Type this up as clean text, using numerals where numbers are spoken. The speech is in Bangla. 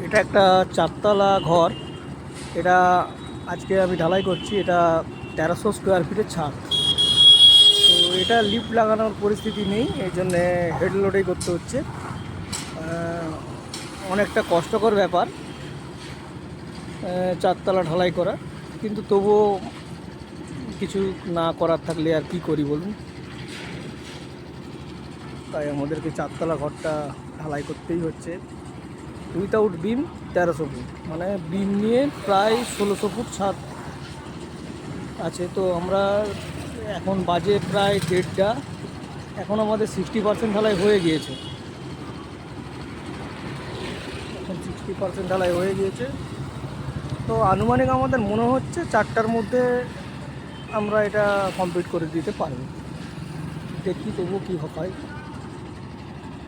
এটা একটা চারতলা ঘর। এটা আজকে আমি ঢালাই করছি। এটা 1300 স্কোয়ার ফিটের ছাদ। তো এটা লিফট লাগানোর পরিস্থিতি নেই, এই জন্যে হেড লোডেই করতে হচ্ছে। অনেকটা কষ্টকর ব্যাপার চারতলা ঢালাই করা, কিন্তু তবুও কিছু না করার থাকলে আর কি করি বলুন। তাই আমাদেরকে চারতলা ঘরটা ঢালাই করতেই হচ্ছে। উইথাউট বিম 1300 ফুট, মানে বিম নিয়ে প্রায় 1600 ফুট ছাদ আছে। তো আমরা এখন বাজে প্রায় 1:30, এখন আমাদের 60% ঢালাই হয়ে গিয়েছে। এখন 60% ঢালাই হয়ে গিয়েছে। তো আনুমানিক আমাদের মনে হচ্ছে 4টার মধ্যে আমরা এটা কমপ্লিট করে দিতে পারবো। দেখি তবুও কী হয়।